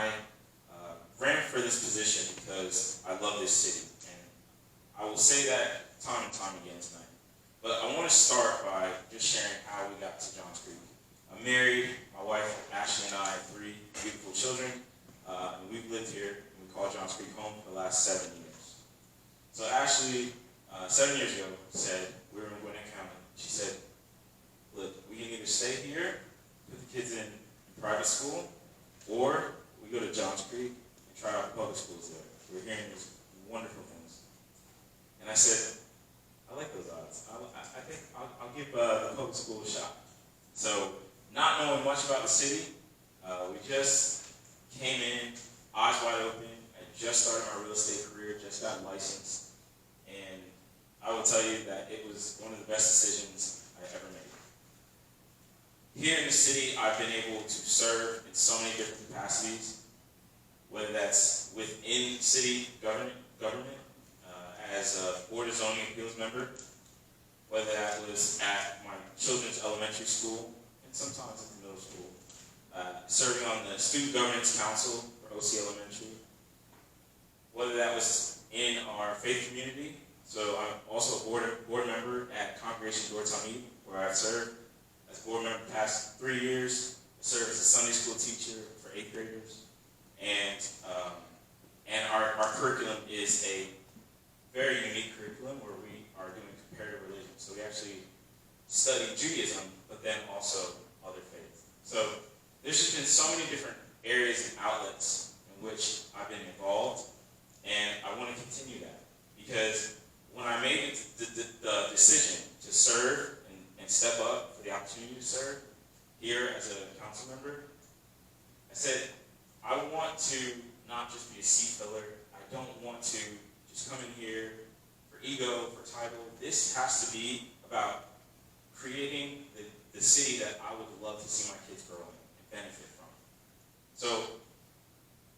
I ran for this position because I love this city, and I will say that time and time again tonight. But I want to start by just sharing how we got to Johns Creek. I'm married. My wife Ashley and I have 3 beautiful children, and we've lived here, and we call Johns Creek home for the last 7 years. So Ashley, 7 years ago, said, we were in Gwinnett County. She said, look, we can either stay here, put the kids in private school, or we go to Johns Creek and try out the public schools there. We're hearing these wonderful things. And I said, I like those odds. I think I'll give the public school a shot. So, not knowing much about the city, we just came in, eyes wide open. I just started my real estate career, just got licensed, and I will tell you that it was one of the best decisions I ever made. Here in the city, I've been able to serve in so many different capacities, whether that's within city government as a Board of Zoning Appeals member, whether that was at my children's elementary school, and sometimes at the middle school, serving on the Student Governance Council for OC Elementary, whether that was in our faith community. So I'm also a board member at Congregation Dor Tamid, where I've served as board member the past 3 years. I serve as a Sunday school teacher for 8th graders, and our curriculum is a very unique curriculum where we are doing comparative religion. So we actually study Judaism, but then also other faiths. So there's just been so many different areas and outlets in which I've been involved, and I want to continue that. Because when I made the decision to serve and step up for the opportunity to serve here as a council member, I said, I want to not just be a seat filler. I don't want to just come in here for ego, for title. This has to be about creating the city that I would love to see my kids grow in and benefit from. So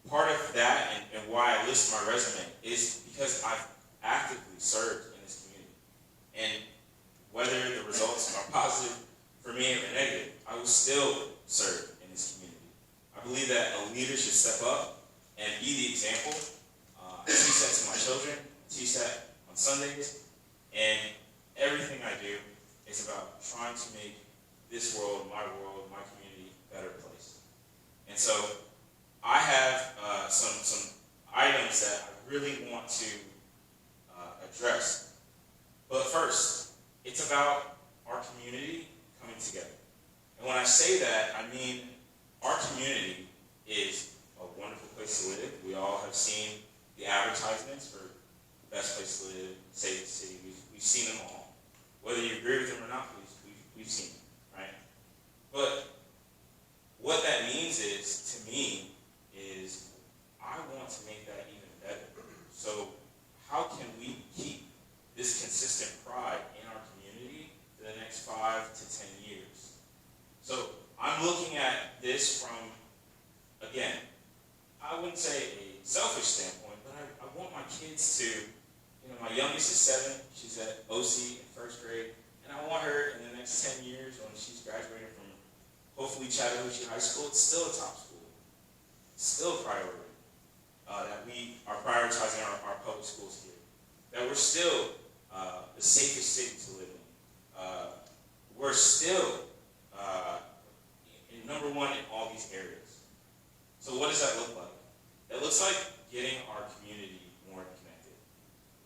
part of that and why I list my resume is because I've actively served in this community. And whether the results are positive for me or negative, I will still serve in this community. I believe that a leader should step up and be the example. I teach that to my children, I teach that on Sundays, and everything I do is about trying to make this world, my community, a better place. And so I have some items that I really want to address. But first, it's about our community coming together. And when I say that, I mean our community is a wonderful place to live. We all have seen the advertisements for the best place to live, safest city. We've seen them all. Whether you agree with them or not, we've seen them, right? But what that means is, to me, is I want to make that even better. So how can we keep this consistent pride in our community for the next 5 to 10 years? So I'm looking at this from, again, I wouldn't say a selfish standpoint, but I want my kids to, my youngest is 7, she's at OC in 1st grade, and I want her in the next 10 years when she's graduating from hopefully Chattahoochee High School, it's still a top school. It's still a priority that we are prioritizing our public schools here. That we're still the safest city to live in. We're still number 1 in all these areas. So what does that look like? It looks like getting our community more connected.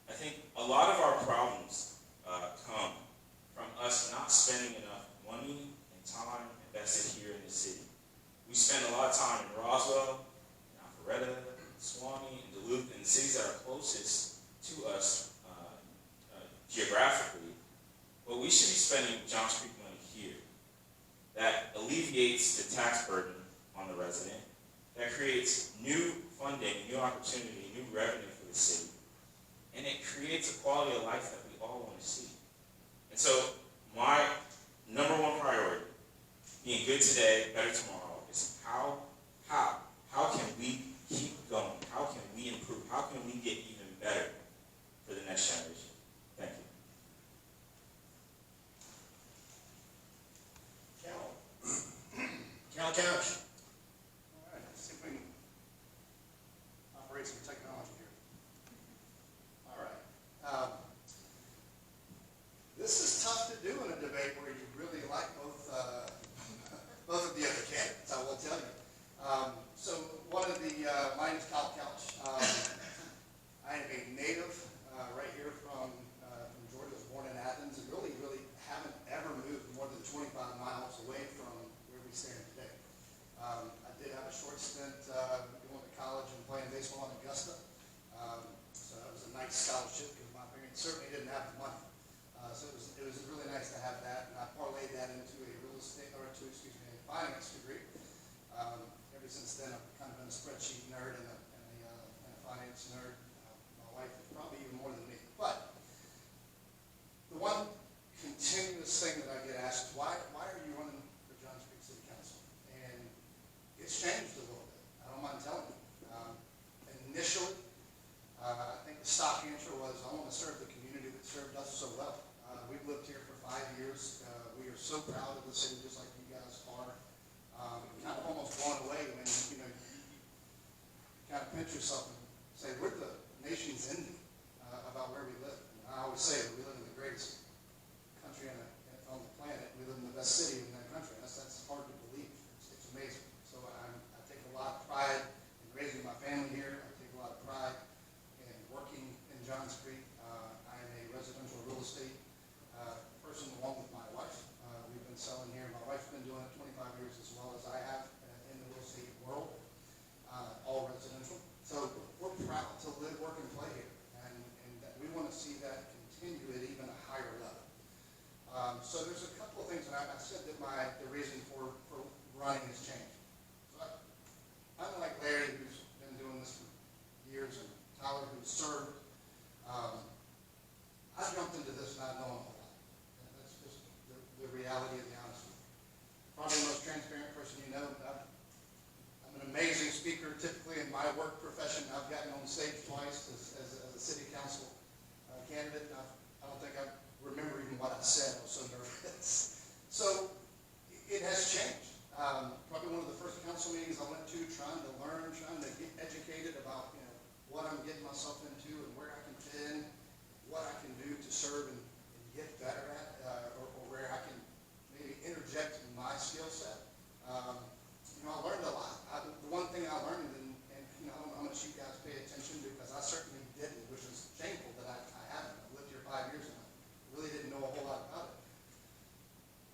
I think a lot of our problems come from us not spending enough money and time invested here in the city. We spend a lot of time in Roswell, in Alpharetta, Suwannee, and Duluth, and the cities that are closest to us geographically, but we should be spending Johns Creek money here. That alleviates the tax burden on the resident, that creates new funding, new opportunity, new revenue for the city, and it creates a quality of life that we all want to see. And so my number 1 priority, being good today, better tomorrow, is how can we keep going? How can we improve? How can we get even better for the next generation? Thank you. Cal Couch. All right, let's see if we can so proud of the city, just like you guys are. Kind of almost blown away when, you kind of pinch yourself and say, we're the nation's envy about where we live. And I always say that we live in the greatest country on the planet. We live in the best city in that country. That's hard to believe. It's amazing. So I take a lot of pride in raising my family here. I take a lot of pride in working in Johns Creek. I am a residential real estate person along with my wife. We've been selling here. My wife's been doing it 25 years as well as I have in the real estate world, all residential. So we're proud to live, work, and play here, and we want to see that continue at even a higher level. So there's a couple of things, and I said that the reason for running has changed. So unlike Larry, who's been doing this for years, and Tyler, who's served, I jumped into this not knowing a whole lot. And that's just the reality of the honesty. Probably the most transparent person you know. I'm an amazing speaker. Typically in my work profession, I've gotten on stage twice as a city council candidate. I don't think I remember even what I said. I was so nervous. So it has changed. Probably one of the first council meetings I went to, trying to learn, trying to get educated about what I'm getting myself into and where I can fit in, what I can do to serve and get better at, or where I can maybe interject my skill set. I learned a lot. The one thing I learned, and I don't know how much you guys pay attention, because I certainly didn't, which is shameful that I haven't. I've lived here 5 years and I really didn't know a whole lot about it.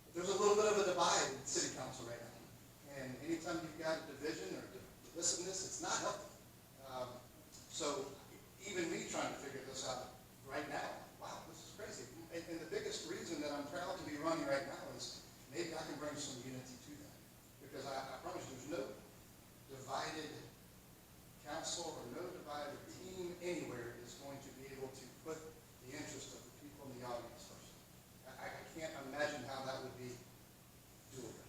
But there's a little bit of a divide in city council right now. And anytime you've got a division or divisiveness, it's not healthy. So even me trying to figure this out right now, wow, this is crazy. And the biggest reason that I'm proud to be running right now is maybe I can bring some unity to that. Because I promise you, there's no divided council or no divided team anywhere is going to be able to put the interest of the people in the audience first. I can't imagine how that would be doable.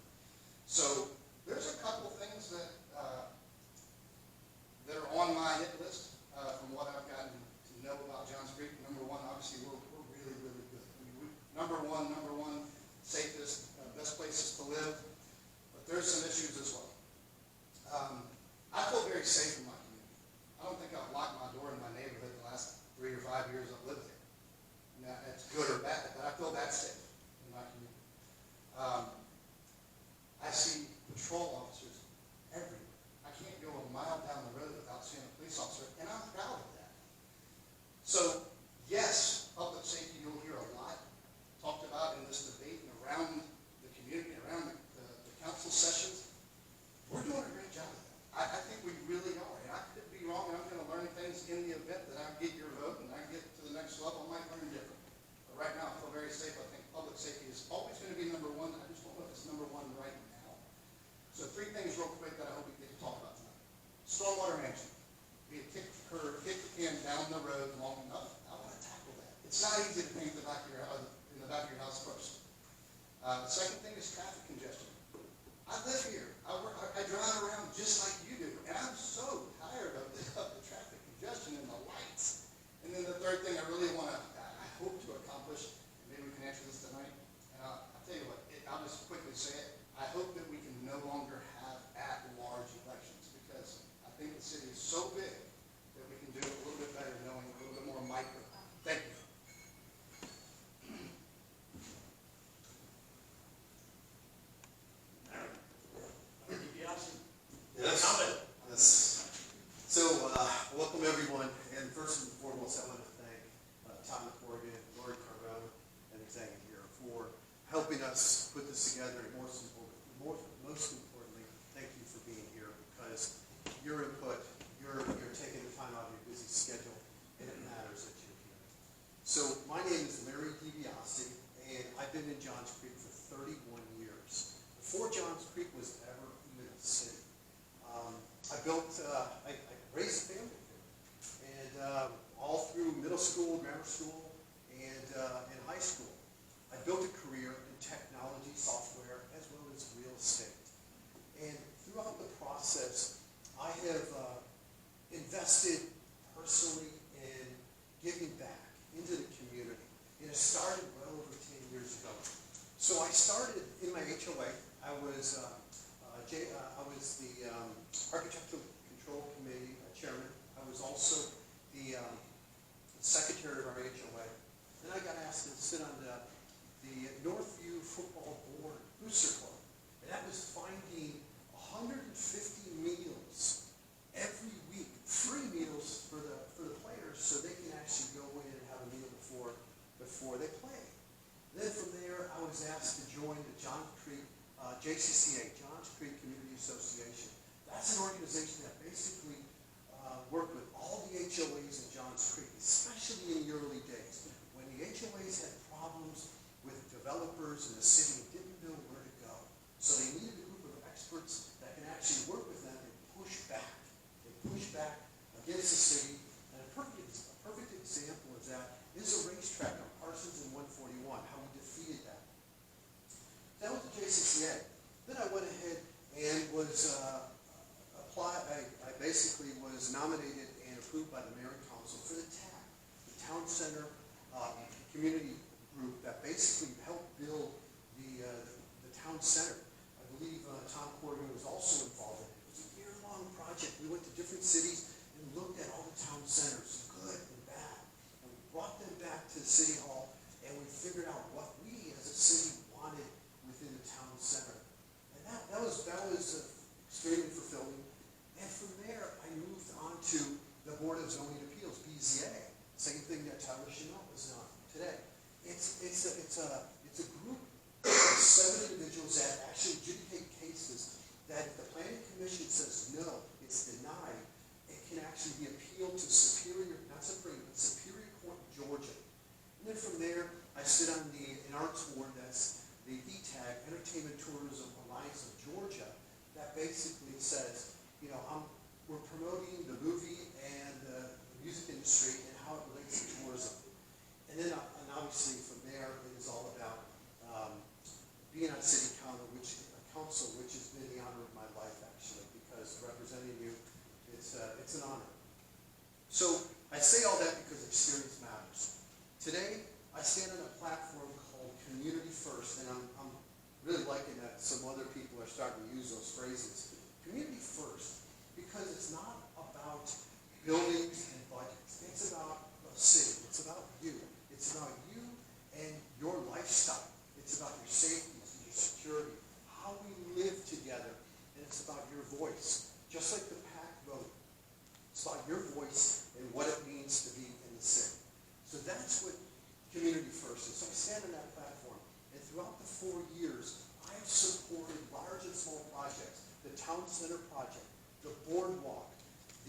So there's a couple things that are on my hit list from what I've gotten to know about Johns Creek. Number one, obviously, we're really, really good. I mean, number one, safest, best places to live. But there's some issues as well. I feel very safe in my community. I don't think I've locked my door in my neighborhood the last 3 or 5 years I've lived there. Now, it's good or bad, but I feel that safe in my community. I see patrol officers everywhere. I can't go a mile down the road without seeing a police officer, and I'm proud of that. So, yes, public safety you'll hear a lot talked about in this debate and around the community, around the council sessions. We're doing a great job of that. I think we really are. And I could be wrong, and I'm going to learn things in the event that I get your vote and I get to the next level. I might learn different. But right now, I feel very safe. I think public safety is always going to be number one. I just don't know if it's number one right now. So 3 things real quick that I hope we get to talk about tonight. Stormwater management. We have kicked the can down the road long enough. I want to tackle that. It's not easy to paint the back of your house, in the back of your house first. The second thing is traffic congestion. I live here. I drive around just like you do, and I'm so tired of the traffic congestion and the lights. And then the third thing I really I hope to accomplish, and maybe we can answer this tonight, and I'll tell you what, I'll just quickly say it. I hope that we can no longer have at-large elections, because I think the city is so big that we can do it a little bit better, knowing a little bit more micro. Thank you. DiBiase? Yes. Comment? Yes. So, welcome everyone, and first and foremost, I want to thank Tom McCorrigan, Lori Carbone, and executive here for helping us put this together, and most importantly, thank you for being here, because your input, you're taking the time out of your busy schedule, and it matters that you're here. So, my name is Larry DiBiase, and I've been in Johns Creek for 31 years. Before Johns Creek was ever even a city. I raised a family here, and all through middle school, grammar school, and in high school, I built a career in technology, software, as well as real estate. And throughout the process, I have invested personally in giving back into the community. And it started well over 10 years ago. So I started my HOA. I was the Architectural Control Committee chairman. I was also the secretary of our HOA. Then I got asked to sit on the Northview Football Board Booster Club. And that was finding 150 meals every week, free meals for the players, so they can actually go in and have a meal before they play. Then from there, I was asked to join the Johns Creek JCCA, Johns Creek Community Association. That's an organization that basically worked with all the HOAs in Johns Creek, especially in the early days, when the HOAs had problems with developers in the city and didn't know where to go. So they needed a group of experts that can actually work with them and push back. They push back against the city. And a perfect example of that is a racetrack on Parsons and 141, how we defeated that. That was the JCCA. Then I went ahead and was I basically was nominated and approved by the mayor and council for the TAC, the Town Center Community Group that basically helped build the town center. I believe Tom Corrigan was also involved in it. It was a year-long project. We went to different cities and looked at all the town centers, good and bad. And we brought them back to the city hall and we figured out what we as a city wanted within the town center. And that was extremely fulfilling. And from there, I moved on to the Board of Zoning Appeals, BZA. Same thing that Tyler Chenault is on today. It's a group of 7 individuals that actually adjudicate cases that if the planning commission says no, it's denied, it can actually be appealed to Superior Court in Georgia. And then from there, I sit on an arts board that's the ETAG, Entertainment Tourism Alliance of Georgia, that basically says, we're promoting the movie and the music industry and how it relates to tourism. And then, and obviously from there, it is all about being on city council, which has been the honor of my life, actually, because representing you, it's an honor. So I say all that because experience matters. Today, I stand on a platform called Community First, and I'm really liking that some other people are starting to use those phrases. Community First, because it's not about buildings and budgets. It's about a city. It's about you. It's about you and your lifestyle. It's about your safety, your security, how we live together, and it's about your voice. Just like the PAC vote. It's about your voice and what it means to be in the city. So that's what Community First is. So I stand on that platform, and throughout the 4 years, I've supported large and small projects. The Town Center project, the boardwalk,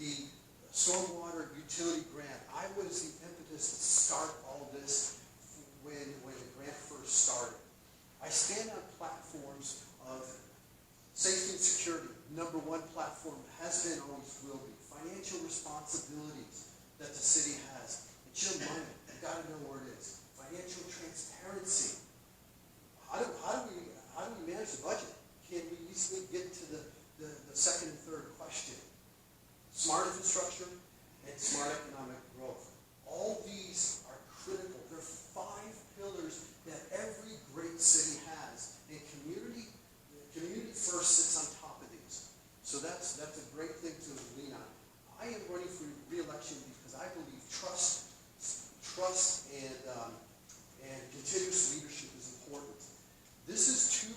the stormwater utility grant. I was the impetus to start all this when the grant first started. I stand on platforms of safety and security. Number 1 platform has been, always will be. Financial responsibilities that the city has. It's your money. You've got to know where it is. Financial transparency. How do we manage the budget? Can we easily get to the second and third question? Smart infrastructure and smart economic growth. All these are critical. There are 5 pillars that every great city has. And community first sits on top of these. So that's a great thing to lean on. I am running for re-election because I believe trust and continuous leadership is important. This is too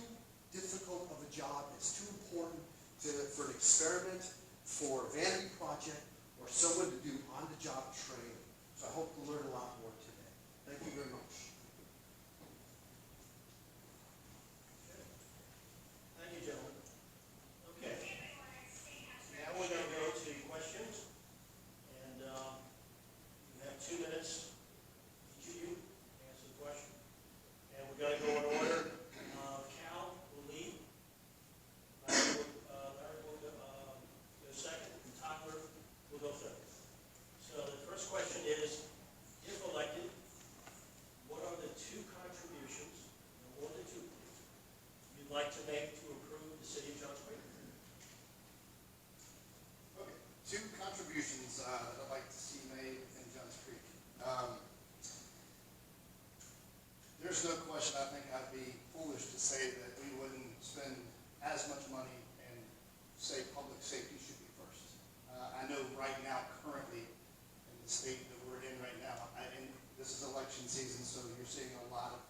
difficult of a job. It's too important for an experiment, for a vanity project, or someone to do on-the-job training. So I hope to learn a lot more today. Thank you very much. Thank you, gentlemen. Okay. Now we're going to go to questions. And you have 2 minutes, each of you, to answer the question. And we're going to go in order. Cal will lead. Larry will go second. And Tyler will go third. So the first question is, if elected, what are the 2 contributions, no more than 2, you'd like to make to improve the city of Johns Creek? Okay, 2 contributions that I'd like to see made in Johns Creek. There's no question, I think I'd be foolish to say that we would as much money and say public safety should be first. I know right now, currently, in the state that we're in right now, and this is election season, so you're seeing a lot of,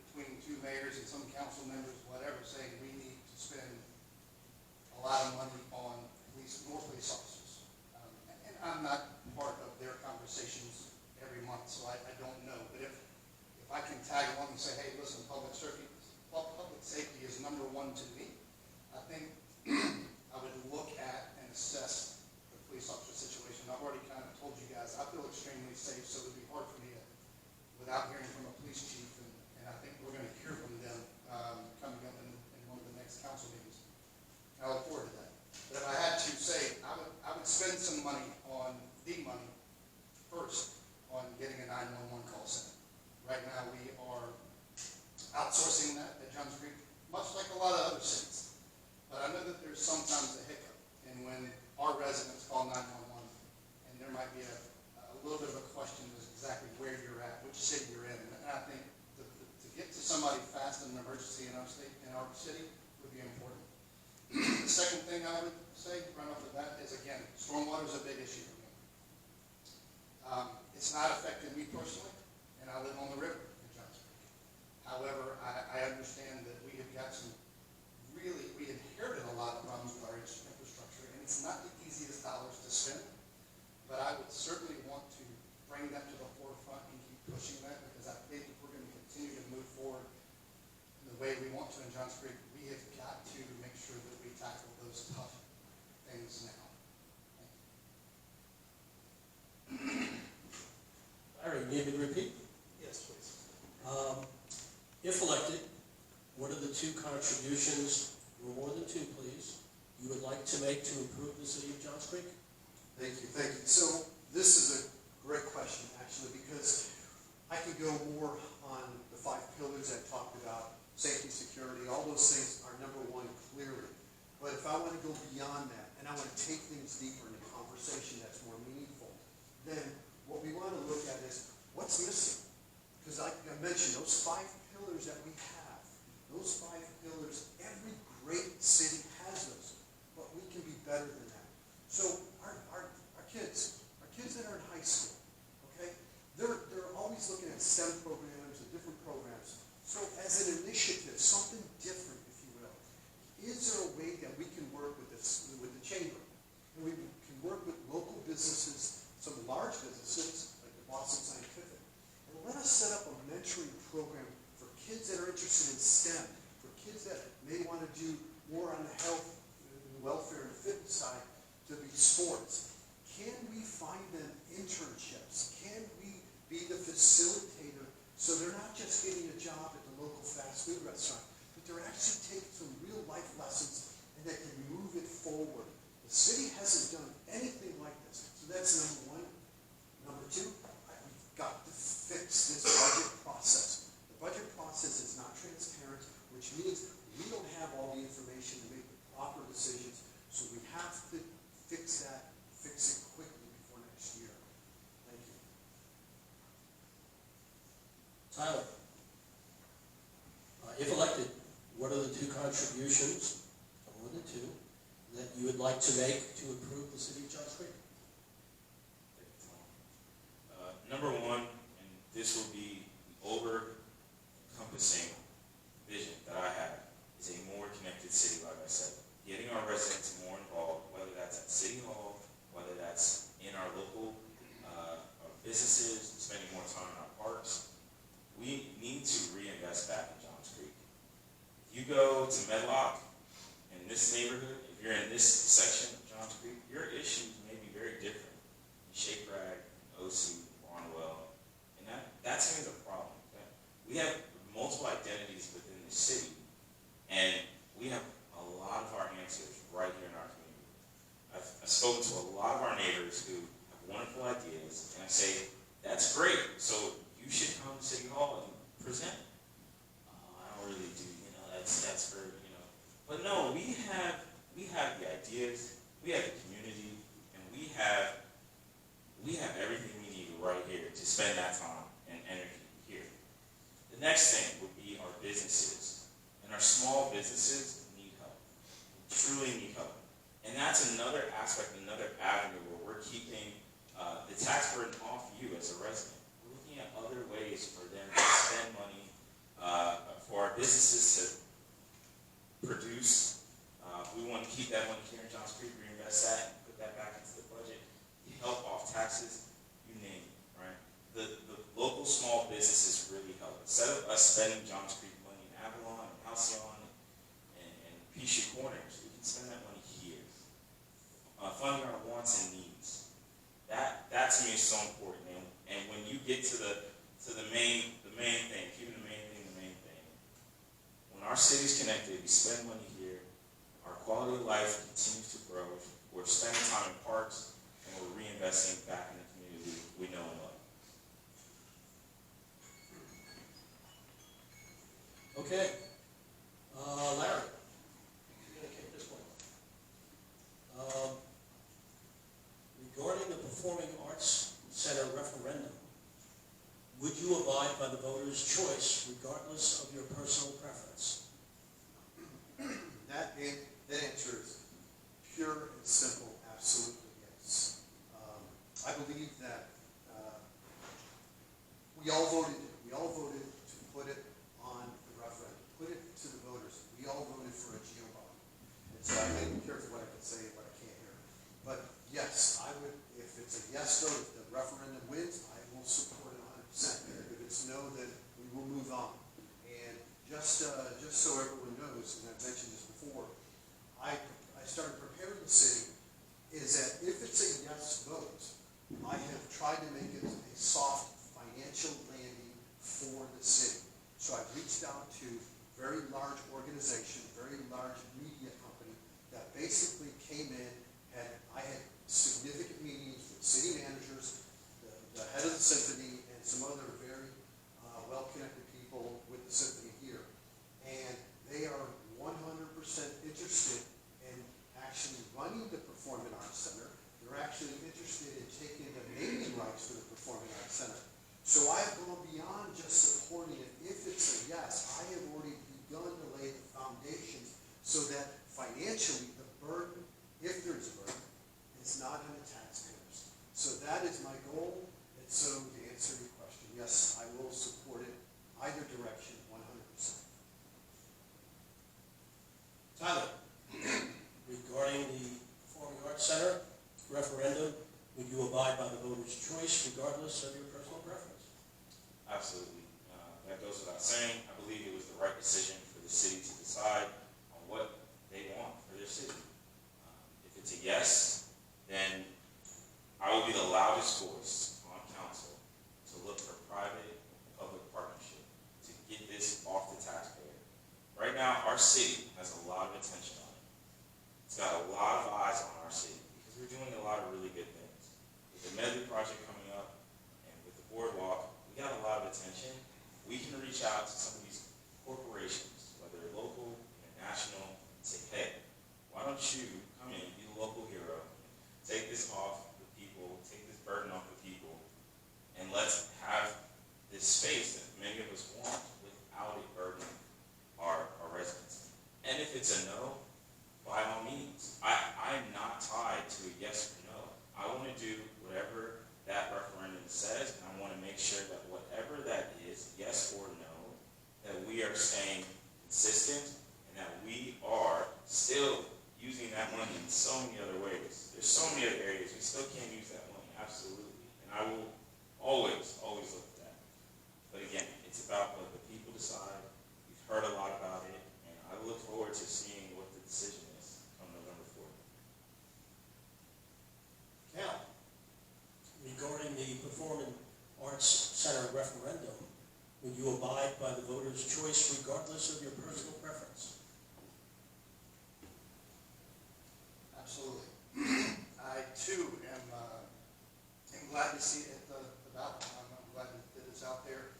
between two mayors and some council members, whatever, saying we need to spend a lot of money on more police officers. And I'm not part of their conversations every month, so I don't know. But if I can tag along and say, hey, listen, public safety is number one to me, I think I would look at and assess the police officer situation. I've already kind of told you guys, I feel extremely safe, so it would be hard for me to, without hearing from a police chief, and I think we're going to hear from them coming up in one of the next council meetings. I look forward to that. But if I had to say, I would spend some money on the money first on getting a 911 call center. Right now, we are outsourcing that at Johns Creek, much like a lot of other cities. But I know that there's sometimes a hiccup, and when our residents call 911, and there might be a little bit of a question as exactly where you're at, which city you're in. And I think to get to somebody fast in an emergency in our state, in our city, would be important. The second thing I would say right off the bat is, again, stormwater is a big issue for me. It's not affected me personally, and I live on the river in Johns Creek. However, I understand that we have got we inherited a lot of problems with our infrastructure, and it's not the easiest dollars to spend, but I would certainly want to bring that to the forefront and keep pushing that, because I think if we're going to continue to move forward in the way we want to in Johns Creek, we have got to make sure that we tackle those tough things now. Larry, need me to repeat? Yes, please. If elected, what are the two contributions, no more than two, please, you would like to make to improve the city of Johns Creek? Thank you, thank you. So this is a great question, actually, because I could go more on the 5 pillars I talked about, safety, security, all those things are number one, clearly. But if I want to go beyond that, and I want to take things deeper in a conversation that's more meaningful, then what we want to look at is what's missing. Because like I mentioned, those 5 pillars that we have, those 5 pillars, every great city has those, but we can be better than that. So our kids that are in high school, okay, they're always looking at STEM programs and different programs. So as an initiative, something different, if you will, is there a way that we can work with the chamber? And we can work with local businesses, some large businesses, like the Boston Scientific, and let us set up a mentoring program for kids that are interested in STEM, for kids that may want to do more on the health, and welfare, and fitness side, to be sports. Can we find them internships? Can we be the facilitator so they're not just getting a job at the local fast food restaurant, but they're actually taking some real life lessons and they can move it forward? The city hasn't done anything like this. So that's number one. Number two, we've got to fix this budget process. The budget process is not transparent, which means we don't have all the information to make the proper decisions. So we have to fix that, fix it quickly before next year. Thank you. Tyler, if elected, what are the two contributions, no more than two, that you would like to make to improve the city of Johns Creek? Number one, and this will be the over-encompassing vision that I have, is a more connected city, like I said. Getting our residents more involved, whether that's at City Hall, whether that's in our local our businesses, spending more time in our parks. We need to reinvest back in Johns Creek. If you go to Medlock, in this neighborhood, if you're in this section of Johns Creek, your issues may be very different. In Shake Rag, OC, Barnwell, and that's a problem. Okay? We have multiple identities within the city, and we have a lot of our answers right here in our community. I've spoken to a lot of our neighbors who have wonderful ideas, and I say, that's great, so you should come to City Hall and present. I don't really do, that's for, But no, we have the ideas, we have the community, and we have everything we need right here to spend that time and energy here. The next thing would be our businesses. And our small businesses another avenue where we're keeping the tax burden off you as a resident. We're looking at other ways for them to spend money, for our businesses to produce. We want to keep that money here in Johns Creek, reinvest that, and put that back into the budget, help off taxes, you name it, right? The local small businesses really help. Instead of us spending Johns Creek money in Avalon and Halcyon and Peachtree Corners, we can spend that money here, funding our wants and needs. That to me is so important. And when you get to the main thing, keeping the main thing. When our city's connected, we spend money here. Our quality of life continues to grow. We're spending time in parks, and we're reinvesting back in the community we know and love. Okay. Larry, you're going to kick this one. Regarding the Performing Arts Center referendum, would you abide by the voters' choice regardless of your personal preference? That answer is pure and simple, absolutely yes. I believe that we all voted to put it on the referendum, put it to the voters. We all voted for a GO bond. And so I may be careful what I can say and what I can't hear. But yes, I would, if it's a yes vote, if the referendum wins, I will support it 100%. If it's no, then we will move on. And just so everyone knows, and I've mentioned this before, I started preparing the city is that if it's a yes vote, I have tried to make it a soft financial landing for the city. So I've reached out to very large organization, very large media company that basically came in, and I had significant meetings with city managers, the head of the symphony, and some other very well-connected people with the symphony here. And they are 100% interested in actually running the Performing Arts Center. They're actually interested in taking the naming rights for the Performing Arts Center. So I've gone beyond just supporting it. If it's a yes, I have already begun to lay the foundations so that financially the burden, if there's a burden, is not on the taxpayers. So that is my goal. And so to answer your question, yes, I will support it either direction 100%. Tyler, regarding the Performing Arts Center referendum, would you abide by the voters' choice regardless of your personal preference? Absolutely. That goes without saying. I believe it was the right decision for the city to decide on what they want for their city. If it's a yes, then I will be the loudest voice on council to look for private and public partnership to get this off the taxpayer. Right now, our city has a lot of attention on it. It's got a lot of eyes on our city because we're doing a lot of really good things. With the Medley project coming up and with the boardwalk, we got a lot of attention. We can reach out to some of these corporations, whether local or national, and say, hey, why don't you come in, be the local hero, take this off the people, take this burden off the people, and let's have this space that many of us want without it burdening our residents. And if it's a no, by all means, I'm not tied to a yes or no. I want to do whatever that referendum says, and I want to make sure that whatever that is, yes or no, that we are staying consistent and that we are still using that money in so many other ways. There's so many other areas we still can't use that money, absolutely. And I will always look at that. But again, it's about what the people decide. We've heard a lot about it, and I look forward to seeing what the decision is on November 4th. Now, regarding the Performing Arts Center referendum, would you abide by the voters' choice regardless of your personal preference? Absolutely. I too am glad to see it the ballot. I'm glad that it's out there.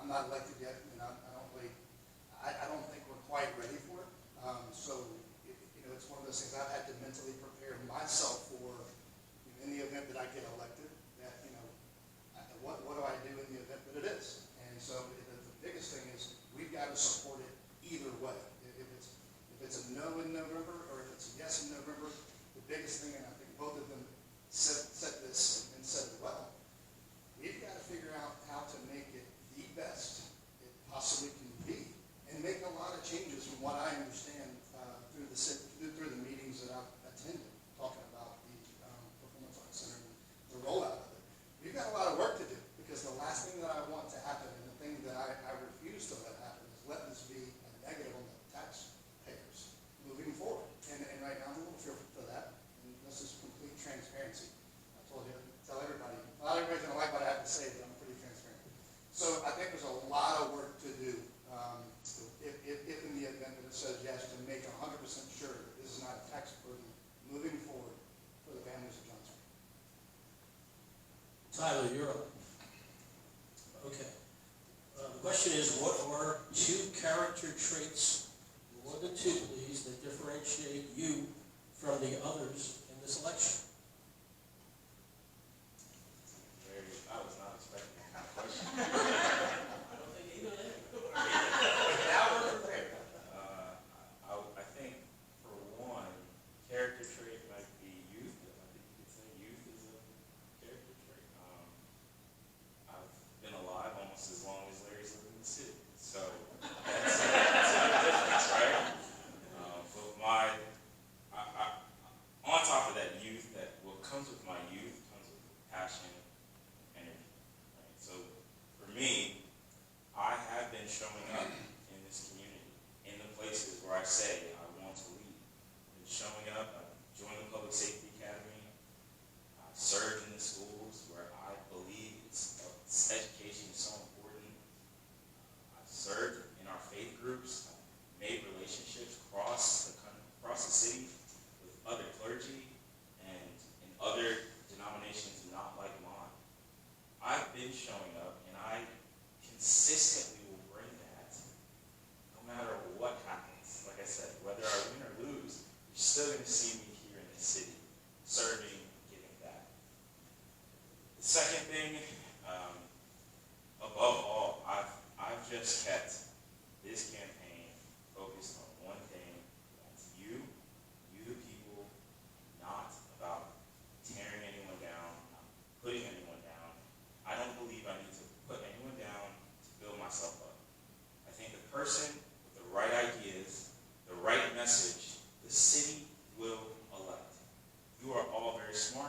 I'm not elected yet, and I don't think we're quite ready for it. So it's one of those things I've had to mentally prepare myself for in the event that I get elected. That what do I do in the event that it is? And so the biggest thing is we've got to support it either way. If it's a no in November or if it's a yes in November, the biggest thing thing, and I think both of them said this and said it well. We've got to figure out how to make it the best it possibly can be, and make a lot of changes from what I understand through the meetings that I've attended, talking about the Performance Arts Center and the rollout of it. We've got a lot of work to do, because the last thing that I want to happen, and the thing that I refuse to let happen, is let this be a negative on the taxpayers moving forward. And right now, I'm a little fearful for that, and this is complete transparency. I told you, tell everybody, not everybody's gonna like what I have to say, but I'm pretty transparent. So I think there's a lot of work to do, if in the event that it says yes, to make 100% sure that this is not a tax burden moving forward for the families of Johnson. Tyler, you're up. Okay. The question is, what are two character traits, more than two, please, that differentiate you from the others in this election? I was not expecting that kind of question. I don't think either of them. Now we're prepared. I think, for one, character trait might be youth. I think you could say youth is a character trait. I've been alive almost as long as Larry's lived in the city, so that's a difference, right? But on top of that youth, that what comes with my youth comes with passion, energy. Right? So for me, I have been showing up in this community, in the places where I say I want to lead. I've been showing up. I've joined the Public Safety Academy. I've served in the schools where I believe education is so important. I've served in our faith groups. I've made relationships across the city with other clergy and in other denominations not like mine. I've been showing up, and I consistently will bring that no matter what happens. Like I said, whether I win or lose, you're still going to see me here in the city, serving, giving back. The second thing, above all, I've just kept this campaign focused on one thing. That's you the people, not about tearing anyone down, not putting anyone down. I don't believe I need to put anyone down to build myself up. I think the person with the right ideas, the right message, the city will elect. You are all very smart.